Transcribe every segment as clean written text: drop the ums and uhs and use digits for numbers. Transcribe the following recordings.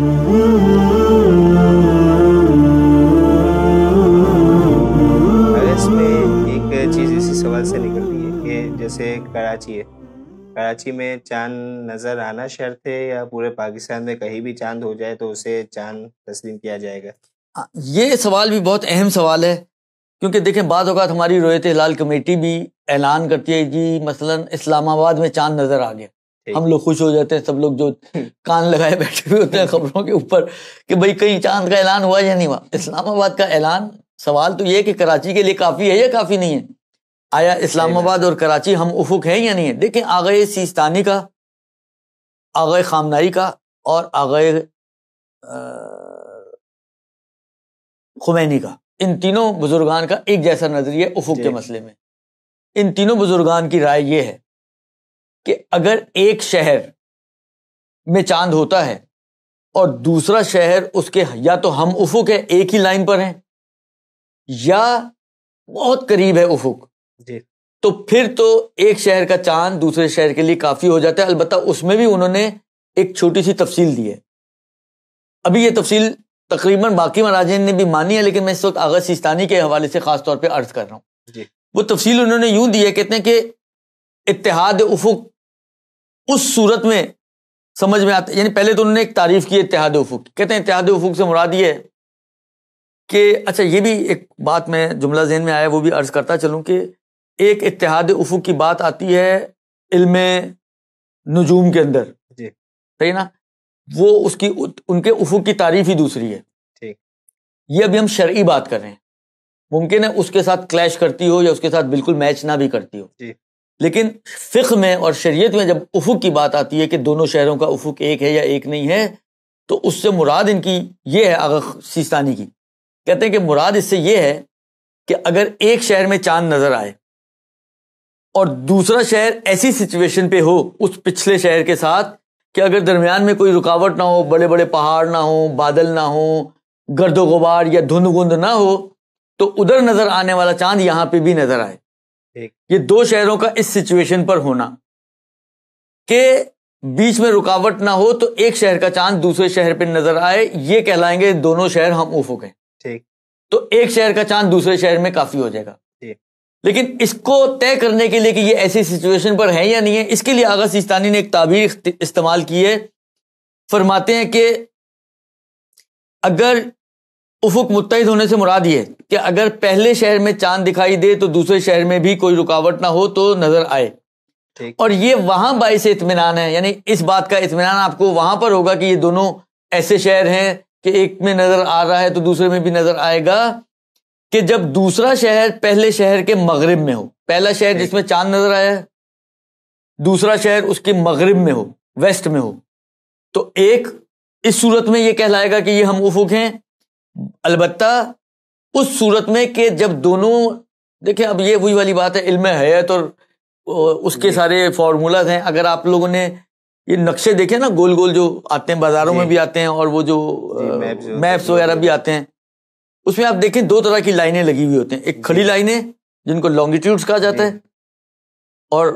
اس میں ایک چیز اسی سوال سے نکلتی ہے کہ جیسے کراچی ہے، کراچی میں چاند نظر آنا شرط ہے یا پورے پاکستان میں کہیں بھی چاند ہو جائے تو اسے چاند تسلیم کیا جائے گا؟ یہ سوال بھی بہت اہم سوال ہے، کیونکہ دیکھیں بعض اوقات ہماری رؤیت ہلال کمیٹی بھی اعلان کرتی ہے جی مثلا اسلام آباد میں چاند نظر آ گیا، ہم لوگ خوش ہو جاتے ہیں، سب لوگ جو کان لگائے بیٹھے ہوئے ہوتے ہیں خبروں کے اوپر کہ بھئی کہیں چاند کا اعلان ہوا یا نہیں ہوا۔ اسلام آباد کا اعلان، سوال تو یہ ہے کہ کراچی کے لیے کافی ہے یا کافی نہیں ہے؟ آیا اسلام آباد اور کراچی ہم افق ہے یا نہیں ہے؟ دیکھیں آغا سیستانی کا، آغا خامنائی کا اور آغا خمینی کا، ان تینوں بزرگان کا ایک جیسا نظریہ افق کے مسئلے میں۔ ان تینوں بزرگان کی رائے یہ ہے کہ اگر ایک شہر میں چاند ہوتا ہے اور دوسرا شہر اس کے یا تو ہم افق ہے، ایک ہی لائن پر ہیں، یا بہت قریب ہے افق، تو پھر تو ایک شہر کا چاند دوسرے شہر کے لیے کافی ہو جاتا ہے۔ البتہ اس میں بھی انہوں نے ایک چھوٹی سی تفصیل دی ہے، ابھی یہ تفصیل تقریباً باقی مراجعین نے بھی مانی ہے، لیکن میں اس وقت آغا سیستانی کے حوالے سے خاص طور پہ عرض کر رہا ہوں۔ وہ تفصیل انہوں نے یوں دی ہے، کہتے ہیں کہ اتحاد افق اس صورت میں سمجھ میں آتا ہے، یعنی پہلے تو انہوں نے ایک تعریف کی اتحاد افق، کہتے ہیں اتحاد افق سے مراد یہ ہے کہ اچھا یہ بھی ایک بات میں جملہ ذہن میں آیا وہ بھی عرض کرتا چلوں کہ ایک اتحاد افق کی بات آتی ہے علم نجوم کے اندر، صحیح نا، وہ اس کی ان کے افق کی تعریف ہی دوسری ہے۔ یہ ابھی ہم شرعی بات کر رہے ہیں، ممکن ہے اس کے ساتھ کلیش کرتی ہو یا اس کے ساتھ بالکل میچ نہ بھی کرتی ہو، لیکن فقہ میں اور شریعت میں جب افق کی بات آتی ہے کہ دونوں شہروں کا افق ایک ہے یا ایک نہیں ہے، تو اس سے مراد ان کی یہ ہے، آغا سیستانی کی کہتے ہیں کہ مراد اس سے یہ ہے کہ اگر ایک شہر میں چاند نظر آئے اور دوسرا شہر ایسی سچویشن پہ ہو اس پچھلے شہر کے ساتھ کہ اگر درمیان میں کوئی رکاوٹ نہ ہو، بڑے بڑے پہاڑ نہ ہو، بادل نہ ہو، گرد و غبار یا دھند گند نہ ہو، تو ادھر نظر آنے والا چاند یہاں پہ بھی نظر آئے۔ یہ دو شہروں کا اس سچویشن پر ہونا کہ بیچ میں رکاوٹ نہ ہو تو ایک شہر کا چاند دوسرے شہر پہ نظر آئے، یہ کہلائیں گے دونوں شہر ہم افق ہیں۔ تو ایک شہر کا چاند دوسرے شہر میں کافی ہو جائے گا۔ لیکن اس کو طے کرنے کے لیے کہ یہ ایسی سچویشن پر ہے یا نہیں ہے، اس کے لیے آغا سیستانی نے ایک تعبیر استعمال کی ہے، فرماتے ہیں کہ اگر افق متحد ہونے سے مراد یہ کہ اگر پہلے شہر میں چاند دکھائی دے تو دوسرے شہر میں بھی کوئی رکاوٹ نہ ہو تو نظر آئے، اور یہ وہاں باعث اطمینان ہے، یعنی اس بات کا اطمینان آپ کو وہاں پر ہوگا کہ یہ دونوں ایسے شہر ہیں کہ ایک میں نظر آ رہا ہے تو دوسرے میں بھی نظر آئے گا، کہ جب دوسرا شہر پہلے شہر کے مغرب میں ہو، پہلا شہر جس میں چاند نظر آیا ہے، دوسرا شہر اس کے مغرب میں ہو، ویسٹ میں ہو، تو ایک اس صورت میں یہ کہلائے گا کہ یہ ہم افق ہیں۔ البتہ اس صورت میں کہ جب دونوں، دیکھیں اب یہ وہی والی بات ہے، علم حیات اور اس کے سارے فارمولاز ہیں، اگر آپ لوگوں نے یہ نقشے دیکھیں نا گول گول جو آتے ہیں بازاروں میں بھی آتے ہیں اور وہ جو میپس وغیرہ بھی آتے ہیں، اس میں آپ دیکھیں دو طرح کی لائنیں لگی ہوئی ہوتی ہیں، ایک کھڑی لائنیں جن کو لانگیٹیوڈز کہا جاتا ہے، اور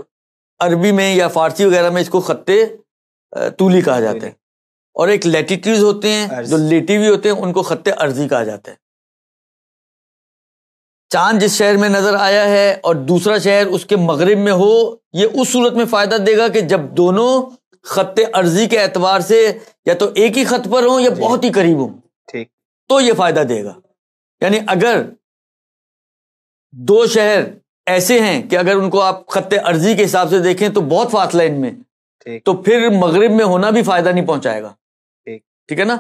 عربی میں یا فارسی وغیرہ میں اس کو خطے طولی کہا جاتا ہے، اور ایک لیٹیٹیوڈز ہوتے ہیں جو لیٹی ہوئی ہوتے ہیں، ان کو خطے عرضی کہا جاتا ہے۔ چاند جس شہر میں نظر آیا ہے اور دوسرا شہر اس کے مغرب میں ہو، یہ اس صورت میں فائدہ دے گا کہ جب دونوں خط عرضی کے اعتبار سے یا تو ایک ہی خط پر ہوں یا بہت ہی قریب ہوں، تو یہ فائدہ دے گا۔ یعنی اگر دو شہر ایسے ہیں کہ اگر ان کو آپ خط عرضی کے حساب سے دیکھیں تو بہت فاصلہ ان میں، تو پھر مغرب میں ہونا بھی فائدہ نہیں پہنچائے گا، ٹھیک ہے نا،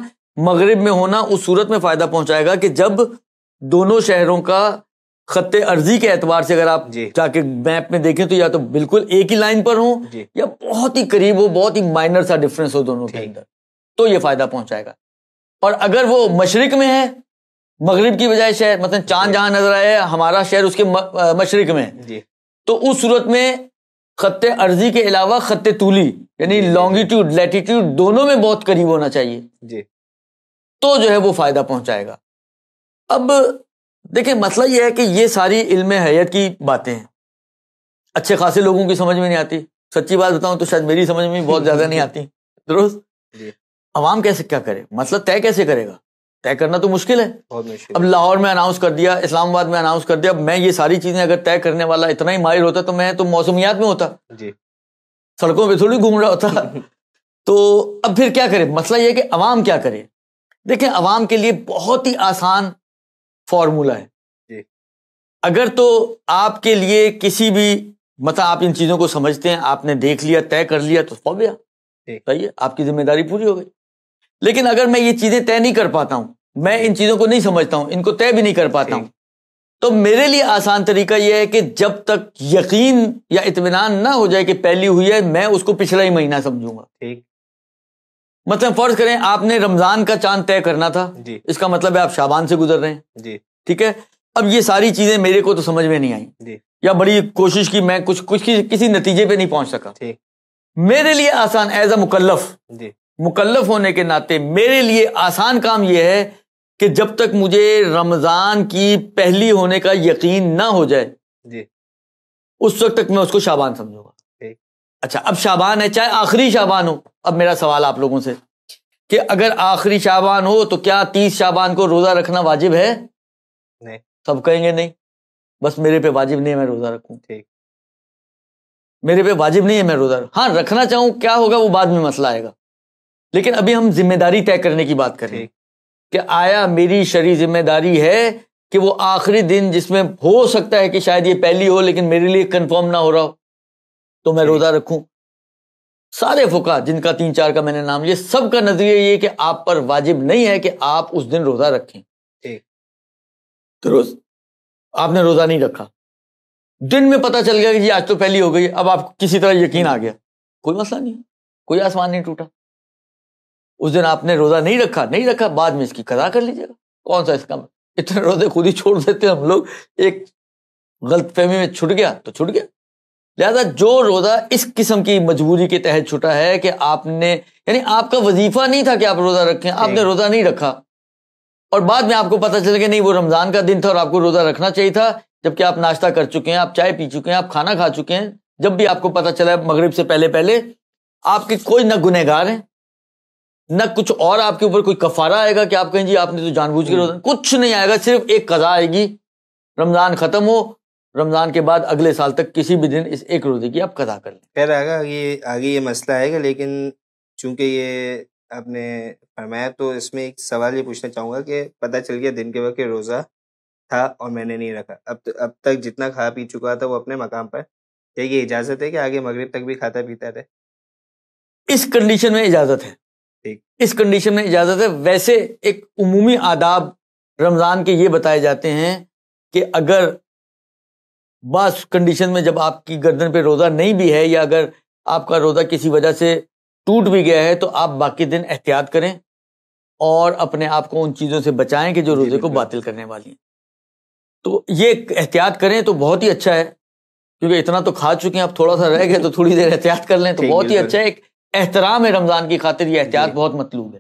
مغرب میں ہونا اس صورت میں فائدہ پہنچائے گا کہ جب دونوں شہروں کا خط عرضی کے اعتبار سے اگر آپ جا کے میپ میں دیکھیں تو یا تو بالکل ایک ہی لائن پر ہوں یا بہت ہی قریب ہو، بہت ہی مائنر سا ڈفرنس ہو دونوں کے اندر، تو یہ فائدہ پہنچائے گا۔ اور اگر وہ مشرق میں ہے، مغرب کی بجائے شہر مثلا چاند جہاں نظر آیا ہے ہمارا شہر اس کے مشرق میں، تو اس صورت میں خط عرضی کے علاوہ خط طولی یعنی لانگیٹیوڈ لیٹیٹیوڈ دونوں میں بہت قریب ہونا چاہیے، تو جو ہے وہ فائدہ پہنچائے گا۔ اب دیکھیں مسئلہ یہ ہے کہ یہ ساری علم حیات کی باتیں ہیں، اچھے خاصے لوگوں کی سمجھ میں نہیں آتی، سچی بات بتاؤں تو شاید میری سمجھ میں بہت زیادہ نہیں آتی، درست؟ عوام کیسے کیا کرے؟ مسئلہ طے کیسے کرے گا؟ طے کرنا تو مشکل ہے. بہت مشکل. اب لاہور میں اناؤنس کر دیا, اسلام آباد میں اناؤنس کر دیا. اب میں یہ ساری چیزیں اگر طے کرنے والا اتنا ہی ماہر ہوتا تو میں تو موسمیات میں ہوتا, جی, سڑکوں پہ تھوڑی گھوم رہا ہوتا. تو اب پھر کیا کرے؟ مسئلہ یہ کہ عوام کیا کرے. دیکھیں, عوام کے لیے بہت ہی آسان فارمولہ ہے. جی. اگر تو آپ کے لیے کسی بھی مطلب آپ ان چیزوں کو سمجھتے ہیں, آپ نے دیکھ لیا, طے کر لیا, تو ہو گیا, صحیح ہے, آپ کی ذمہ داری پوری ہو گئی. لیکن اگر میں یہ چیزیں طے نہیں کر پاتا ہوں, میں ان چیزوں کو نہیں سمجھتا ہوں, ان کو طے بھی نہیں کر پاتا ہوں, تو میرے لیے آسان طریقہ یہ ہے کہ جب تک یقین یا اطمینان نہ ہو جائے کہ پہلی ہوئی ہے, میں اس کو پچھلا ہی مہینہ سمجھوں گا. مطلب فرض کریں آپ نے رمضان کا چاند طے کرنا تھا, اس کا مطلب ہے آپ شعبان سے گزر رہے ہیں. ٹھیک ہے, اب یہ ساری چیزیں میرے کو تو سمجھ میں نہیں آئیں, یا بڑی کوشش کی, میں کچھ کسی نتیجے پہ نہیں پہنچ سکا. میرے لیے آسان ایز اے مکلف ہونے کے ناطے میرے لیے آسان کام یہ ہے کہ جب تک مجھے رمضان کی پہلی ہونے کا یقین نہ ہو جائے, اس وقت تک میں اس کو شعبان سمجھوں گا. اچھا, اب شعبان ہے, چاہے آخری شعبان ہو. اب میرا سوال آپ لوگوں سے کہ اگر آخری شعبان ہو تو کیا 30 شعبان کو روزہ رکھنا واجب ہے؟ نہیں. سب کہیں گے نہیں, بس میرے پہ واجب نہیں ہے میں روزہ رکھوں. میرے پہ واجب نہیں ہے میں روزہ ہاں رکھنا چاہوں, کیا ہوگا وہ بعد میں مسئلہ آئے گا. لیکن ابھی ہم ذمہ داری طے کرنے کی بات کر رہے ہیں کہ آیا میری شرعی ذمہ داری ہے کہ وہ آخری دن جس میں ہو سکتا ہے کہ شاید یہ پہلی ہو لیکن میرے لیے کنفرم نہ ہو رہا ہو, تو میں روزہ رکھوں. سارے فقہا جن کا 3-4 کا میں نے نام لیا, سب کا نظریہ یہ کہ آپ پر واجب نہیں ہے کہ آپ اس دن روزہ رکھیں. تو آپ نے روزہ نہیں رکھا, دن میں پتہ چل گیا کہ جی آج تو پہلی ہو گئی, اب آپ کسی طرح یقین آ گیا, کوئی مسئلہ نہیں, کوئی آسمان نہیں ٹوٹا. اس دن آپ نے روزہ نہیں رکھا, بعد میں اس کی قضا کر لیجیے گا. کون سا اس کا, اتنے روزے خود ہی چھوڑ دیتے ہم لوگ, ایک غلط فہمی میں چھٹ گیا تو چھٹ گیا. لہذا جو روزہ اس قسم کی مجبوری کے تحت چھٹا ہے کہ آپ نے, یعنی آپ کا وظیفہ نہیں تھا کہ آپ روزہ رکھیں, آپ نے روزہ نہیں رکھا, اور بعد میں آپ کو پتہ چل کہ نہیں وہ رمضان کا دن تھا اور آپ کو روزہ رکھنا چاہیے تھا, جبکہ آپ ناشتہ کر چکے ہیں, آپ چائے پی چکے ہیں, آپ کھانا کھا چکے ہیں. جب بھی آپ کو پتہ چلا مغرب سے پہلے آپ کے کوئی نہ گنہگار ہیں نہ کچھ اور آپ کے اوپر کوئی کفارہ آئے گا کہ آپ کہیں جی آپ نے تو جان بوجھ کے روزہ, کچھ نہیں آئے گا, صرف ایک قضا آئے گی, رمضان ختم ہو, رمضان کے بعد اگلے سال تک کسی بھی دن اس ایک روزے کی آپ قضا کر لیں. خیر آگے یہ مسئلہ آئے گا, لیکن چونکہ یہ آپ نے فرمایا تو اس میں ایک سوال یہ پوچھنا چاہوں گا کہ پتہ چل گیا دن کے وقت روزہ تھا اور میں نے نہیں رکھا, اب تک جتنا کھا پی چکا تھا وہ اپنے مقام پر, یہ اجازت ہے کہ آگے مغرب تک بھی کھاتا پیتا رہے؟ اس کنڈیشن میں اجازت ہے, اس کنڈیشن میں اجازت ہے. ویسے ایک عمومی آداب رمضان کے یہ بتائے جاتے ہیں کہ اگر بعض کنڈیشن میں جب آپ کی گردن پہ روزہ نہیں بھی ہے, یا اگر آپ کا روزہ کسی وجہ سے ٹوٹ بھی گیا ہے, تو آپ باقی دن احتیاط کریں اور اپنے آپ کو ان چیزوں سے بچائیں کہ جو روزے کو باطل کرنے والی ہیں. تو یہ احتیاط کریں تو بہت ہی اچھا ہے, کیونکہ اتنا تو کھا چکے ہیں, اب تھوڑا سا رہ گیا تو تھوڑی دیر احتیاط کر لیں تو بہت ہی اچھا ہے. ایک احترام ہے رمضان کی خاطر, یہ احتیاط بہت مطلوب ہے.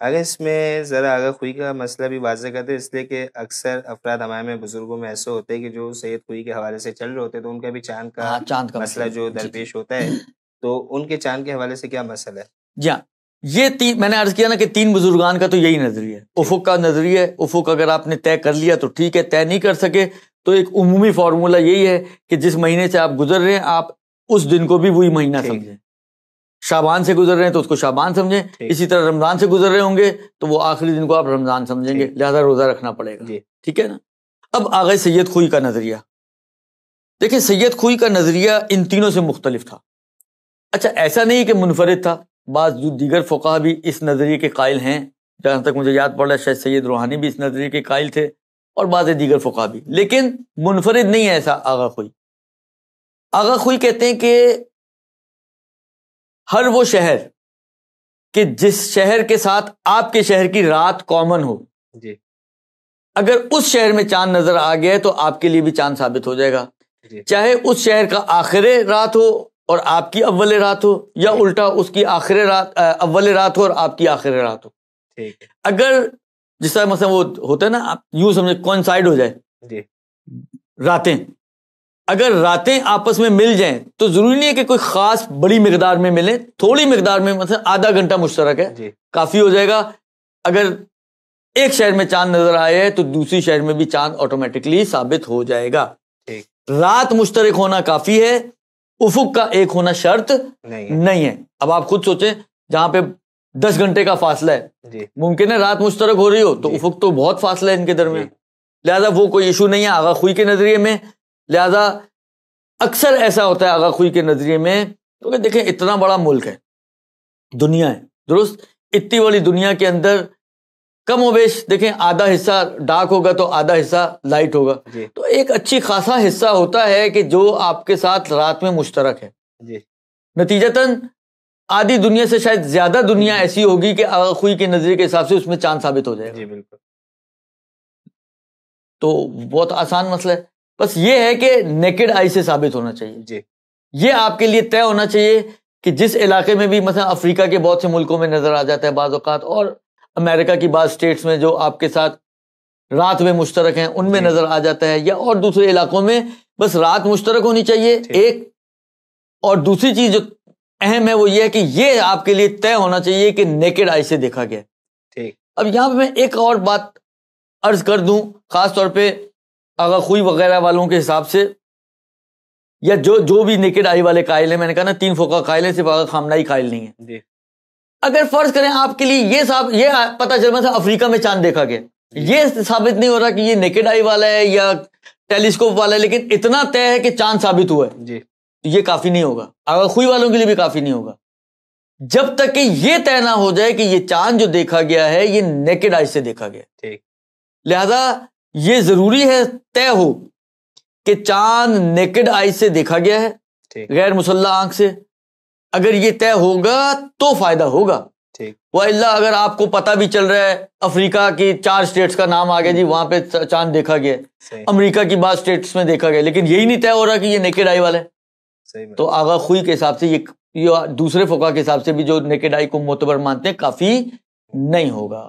اگر اس میں ذرا آگاہ خوئی کا مسئلہ بھی واضح کرتے, اس لیے کہ اکثر افراد ہمارے میں بزرگوں میں ایسے ہوتے ہیں کہ جو سید خوئی کے حوالے سے چل رہے ہوتے ہیں, تو ان کا بھی چاند کا مسئلہ جو درپیش ہوتا ہے, تو ان کے چاند کے حوالے سے کیا مسئلہ ہے؟ جی ہاں, یہ میں نے عرض کیا نا کہ 3 بزرگان کا تو یہی نظریہ ہے, افق کا نظریہ ہے. افق اگر آپ نے طے کر لیا تو ٹھیک ہے, طے نہیں کر سکے تو ایک عمومی فارمولہ یہی ہے کہ جس مہینے سے آپ گزر رہے ہیں آپ اس دن کو بھی وہی مہینہ سمجھیں. شعبان سے گزر رہے ہیں تو اس کو شعبان سمجھیں, اسی طرح رمضان سے گزر رہے ہوں گے تو وہ آخری دن کو آپ رمضان سمجھیں گے, لہذا روزہ رکھنا پڑے گا. ٹھیک ہے نا. اب آگئے سید خوئی کا نظریہ. دیکھیں سید خوئی کا نظریہ ان تینوں سے مختلف تھا. اچھا ایسا نہیں کہ منفرد تھا, بعض جو دیگر فقہا بھی اس نظریے کے قائل ہیں, جہاں تک مجھے یاد پڑ رہا ہے شاید سید روحانی بھی اس نظریے کے قائل تھے اور بعض دیگر فقہا بھی, لیکن منفرد نہیں ہے ایسا آغا خوئی. آغا خوئی کہتے ہیں کہ ہر وہ شہر کہ جس شہر کے ساتھ آپ کے شہر کی رات کامن ہو, اگر اس شہر میں چاند نظر آ گیا ہے تو آپ کے لیے بھی چاند ثابت ہو جائے گا, چاہے اس شہر کا آخر رات ہو اور آپ کی اول رات ہو, یا الٹا اس کی آخر رات اول رات ہو اور آپ کی آخر رات ہو. اگر جس طرح مثلا وہ ہوتا ہے نا, آپ یوں سمجھے کوئنسائڈ ہو جائے راتیں, اگر راتیں آپس میں مل جائیں تو ضروری نہیں ہے کہ کوئی خاص بڑی مقدار میں ملیں, تھوڑی مقدار میں, مثلا آدھا گھنٹہ مشترک ہے کافی ہو جائے گا. اگر ایک شہر میں چاند نظر آئے تو دوسری شہر میں بھی چاند آٹومیٹکلی ثابت ہو جائے گا. رات مشترک ہونا کافی ہے, افق کا ایک ہونا شرط نہیں ہے. اب آپ خود سوچیں, جہاں پہ 10 گھنٹے کا فاصلہ ہے, ممکن ہے رات مشترک ہو رہی ہو تو افق تو بہت فاصلہ ہے ان کے درمیان, لہذا وہ کوئی ایشو نہیں ہے آغا خوئی کے نظریے میں. لہذا اکثر ایسا ہوتا ہے آغا خوئی کے نظریے میں, کیونکہ دیکھیں اتنا بڑا ملک ہے, دنیا ہے, درست, اتنی بڑی دنیا کے اندر کم و بیش دیکھیں آدھا حصہ ڈارک ہوگا تو آدھا حصہ لائٹ ہوگا, تو ایک اچھی خاصا حصہ ہوتا ہے کہ جو آپ کے ساتھ رات میں مشترک ہے. نتیجتاً آدھی دنیا سے شاید زیادہ دنیا ایسی ہوگی کہ آغا خوئی کے نظریے کے حساب سے اس میں چاند ثابت ہو جائے گا. بالکل. تو بہت آسان مسئلہ ہے, بس یہ ہے کہ نیکڈ آئی سے ثابت ہونا چاہیے. یہ آپ کے لیے طے ہونا چاہیے کہ جس علاقے میں بھی, مثلا افریقہ کے بہت سے ملکوں میں نظر آ جاتا ہے بعض اوقات, اور امریکہ کی بعض اسٹیٹس میں جو آپ کے ساتھ رات میں مشترک ہیں ان میں نظر آ جاتا ہے, یا اور دوسرے علاقوں میں, بس رات مشترک ہونی چاہیے ایک. اور دوسری چیز جو اہم ہے وہ یہ ہے کہ یہ آپ کے لیے طے ہونا چاہیے کہ نیکڈ آئی سے دیکھا گیا. اب یہاں پہ میں ایک اور بات عرض کر دوں, خاص طور پہ آغا خوئی وغیرہ والوں کے حساب سے, یا جو بھی نیکڈ آئی والے قائل ہیں, میں نے کہا نا 3 فقہ قائل ہیں, صرف آغا خامنائی قائل نہیں ہے. اگر فرض کریں آپ کے لیے یہ پتہ چل رہا تھا افریقہ میں چاند دیکھا گیا, یہ ثابت نہیں ہو رہا کہ یہ نیکڈ آئی والا ہے یا ٹیلیسکوپ والا ہے, لیکن اتنا طے ہے کہ چاند ثابت ہوا ہے, یہ کافی نہیں ہوگا, آغا خوئی والوں کے لیے بھی کافی نہیں ہوگا, جب تک کہ یہ طے نہ ہو جائے کہ یہ چاند جو دیکھا گیا ہے یہ نیکڈ آئی سے دیکھا گیا. لہذا یہ ضروری ہے طے ہو کہ چاند نیکڈ آئی سے دیکھا گیا ہے, غیر مسلح آنکھ سے. اگر یہ طے ہوگا تو فائدہ ہوگا, وَإِلَّا اگر آپ کو پتہ بھی چل رہا ہے افریقہ کی 4 اسٹیٹس کا نام آ گیا جی وہاں پہ چاند دیکھا گیا, امریکہ کی بعض اسٹیٹس میں دیکھا گیا, لیکن یہی نہیں طے ہو رہا کہ یہ نیکڈ آئی والا ہے, تو آغا خوئی کے حساب سے یہ دوسرے فقہ کے حساب سے بھی جو نیکڈ آئی کو معتبر مانتے ہیں کافی نہیں ہوگا.